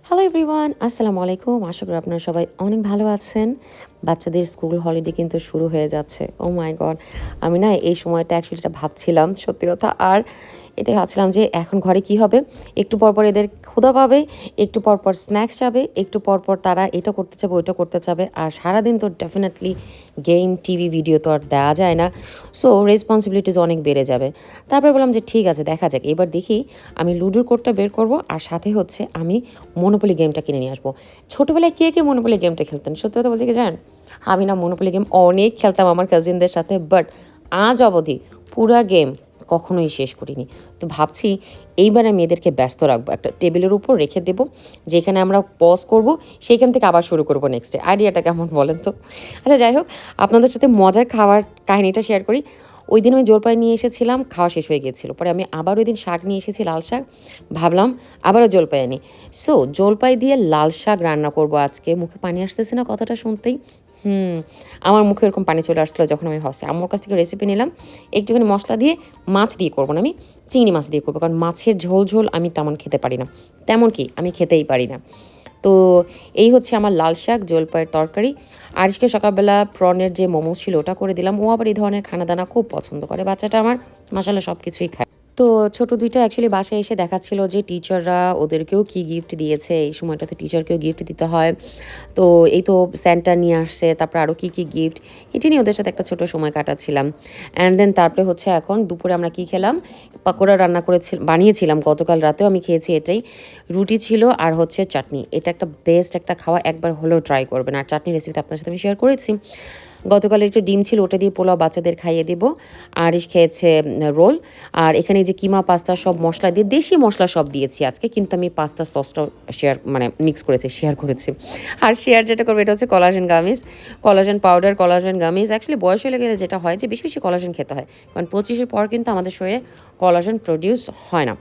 Hello everyone, আসসালামু আলাইকুম। আশা করি আপনারা সবাই অনেক ভালো আছেন। বাচ্চাদের স্কুল হলিডে কিন্তু শুরু হয়ে যাচ্ছে। ও মাই গড! আমি না এই সময়টা অ্যাকচুয়ালি এটা ভাবছিলাম সত্যি কথা। আর এটাই ভাবছিলাম যে এখন ঘরে কি হবে? একটু পরপর এদের ক্ষুধা পাবে, একটু পরপর স্ন্যাক্স চাবে, একটু পরপর তারা এটা করতে চাবে, ওইটা করতে চাবে। আর সারাদিন তো ডেফিনেটলি গেম, টিভি, ভিডিও তো আর দেওয়া যায় না। সো রেসপন্সিবিলিটিস অনেক বেড়ে যাবে। তারপরে বললাম যে ঠিক আছে, দেখা যাক। এবার দেখি আমি লুডোর কোডটা বের করব, আর সাথে হচ্ছে আমি মনোপলি গেমটা কিনে নিয়ে আসবো। ছোটোবেলায় কে মনোপলি গেমটা খেলতেন? সত্যি কথা বলতে কি জানেন? আমি না মনোপলি গেম অনেক খেলতাম আমার কাজিনদের সাথে, বাট আজ অবধি পুরা গেম কখনোই শেষ করিনি। তো ভাবছি এইবার আমি এদেরকে ব্যস্ত রাখবো, একটা টেবিলের উপর রেখে দেবো, যেখানে আমরা পজ করব, সেইখান থেকে আবার শুরু করবো নেক্সট ডে। আইডিয়াটা কেমন বলেন তো? আচ্ছা, যাই হোক, আপনাদের সাথে মজার খাওয়ার কাহিনিটা শেয়ার করি। ওই দিন আমি জলপাই নিয়ে এসেছিলাম, খাওয়া শেষ হয়ে গিয়েছিল। পরে আমি আবার ওই দিন শাক নিয়ে এসেছি, লাল শাক। ভাবলাম আবারও জলপাই আনি। সো জলপাই দিয়ে লাল শাক রান্না করব আজকে। মুখে পানি আসতেছে না কথাটা শুনতেই? আমার মুখে এরকম পানি চলে আসছিলো যখন আমি ভাবছি। আম্মুর কাছ থেকে রেসিপি নিলাম, একটুখানি মশলা দিয়ে। মাছ দিয়ে করবো না, আমি চিংড়ি মাছ দিয়ে করবো, কারণ মাছের ঝোল ঝোল আমি তেমন খেতে পারি না। তেমন কি, আমি খেতেই পারি না। তো এই হচ্ছে আমার লাল শাক, জলপাইয়ের তরকারি। আর আজকে সকালবেলা প্রনের যে মোমোস ছিল ওটা করে দিলাম। ও আবার এই ধরনের খানা দানা খুব পছন্দ করে বাচ্চাটা আমার, মাশাআল্লাহ সব কিছুই খায়। তো ছোট দুইটা অ্যাকচুয়ালি বাসায় এসে দেখাচ্ছিল যে টিচাররা ওদেরকেও কি গিফট দিয়েছে। এই সময়টা তো টিচারকেও গিফট দিতে হয়। তো এই তো স্যান্টা নিয়ে আসছে, তারপর আরও কী গিফট, এটি নিয়ে ওদের সাথে একটা ছোট সময় কাটাচ্ছিলাম। অ্যান্ড দেন তারপরে হচ্ছে এখন দুপুরে আমরা কী খেলাম? পাকোড়া রান্না বানিয়েছিলাম গতকাল রাতেও, আমি খেয়েছি এটাই। রুটি ছিল আর হচ্ছে চাটনি। এটা একটা বেস্ট একটা খাওয়া, একবার হলেও ট্রাই করবেন। আর চাটনি রেসিপি আপনার সাথে আমি শেয়ার করেছি। গতকাল একটু ডিম ছিল, ওটা দিয়ে পোলাও বাচ্চাদের খাইয়ে দেব। আরিশ খেয়েছে রোল। আর এখানে যে কিমা পাস্তা সব মশলা দিয়ে, দেশি মশলা সব দিয়েছি আজকে, কিন্তু আমি পাস্তা সসটাও মিক্স করেছি, শেয়ার করেছি। আর শেয়ার যেটা করবো এটা হচ্ছে collagen gummies, collagen powder, collagen gummies. Actually বয়স হয়ে গেলে যেটা হয় যে বেশি বেশি কলাজেন খেতে হয়, কারণ 25-এর পর কিন্তু আমাদের শরীরে কলাজেন প্রডিউস হয় না।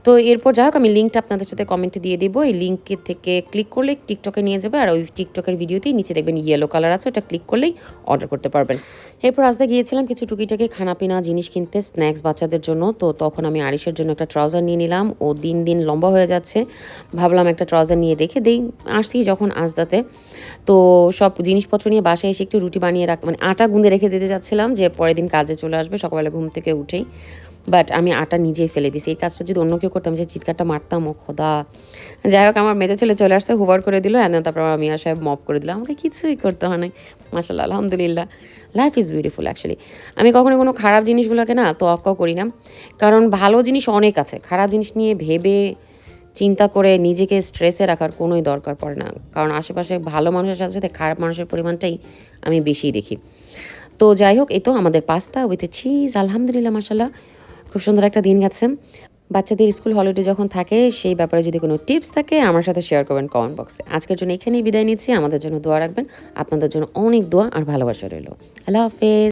তো এরপর যাই হোক, আমি লিঙ্কটা আপনাদের সাথে কমেন্টে দিয়ে দিব। এই লিঙ্কের থেকে ক্লিক করলে টিকটকে নিয়ে যাবে, আর ওই টিকটকের ভিডিওতেই নিচে দেখবেন ইয়েলো কালার আছে, ওটা ক্লিক করলেই অর্ডার করতে পারবেন। এরপর রাস্তায় গিয়েছিলাম কিছু টুকিটাকি খানাপিনা জিনিস কিনতে, স্ন্যাক্স বাচ্চাদের জন্য। তো তখন আমি আরিশের জন্য একটা ট্রাউজার নিয়ে নিলাম। ও দিন দিন লম্বা হয়ে যাচ্ছে, ভাবলাম একটা ট্রাউজার নিয়ে রেখে দিই। আসছি যখন আজদাতে, তো সব জিনিসপত্র নিয়ে বাসায় এসে একটু রুটি বানিয়ে আটা গুঁদে রেখে দিতে যাচ্ছিলাম, যে পরের দিন কাজে চলে আসবে সকালবেলা ঘুম থেকে উঠেই। বাট আমি আটা নিজেই ফেলে দিছি। এই কাজটা যদি অন্য কেউ করতাম, যে চিৎকারটা মারতাম, ও খোদা। যাই হোক, আমার মেজো ছেলে চলে আসছে, হুবার করে দিল, অ্যান্ড তারপর আমি আসায় মপ করে দিলাম। আমাকে কিছুই করতে হয় নাই। মাশাআল্লাহ, আলহামদুলিল্লাহ। Life is beautiful actually. আমি কখনো কোনো খারাপ জিনিসগুলোকে না তোয়াক্কাও করি না, কারণ ভালো জিনিস অনেক আছে। খারাপ জিনিস নিয়ে ভেবে চিন্তা করে নিজেকে স্ট্রেসে রাখার কোনোই দরকার পড়ে না, কারণ আশেপাশে ভালো মানুষের সাথে সাথে খারাপ মানুষের পরিমাণটাই আমি বেশিই দেখি। তো যাই হোক, এই তো আমাদের পাস্তা উইথ চিজ, আলহামদুলিল্লাহ মাশাআল্লাহ, খুব সুন্দর একটা দিন গেছে। বাচ্চাদের স্কুল হলিডে যখন থাকে, সেই ব্যাপারে যদি কোনো টিপস থাকে আমার সাথে শেয়ার করবেন কমেন্ট বক্সে। আজকের জন্য এখানেই বিদায় নিচ্ছি। আমাদের জন্য দোয়া রাখবেন। আপনাদের জন্য অনেক দোয়া আর ভালোবাসা রইল। আল্লাহ হাফেজ।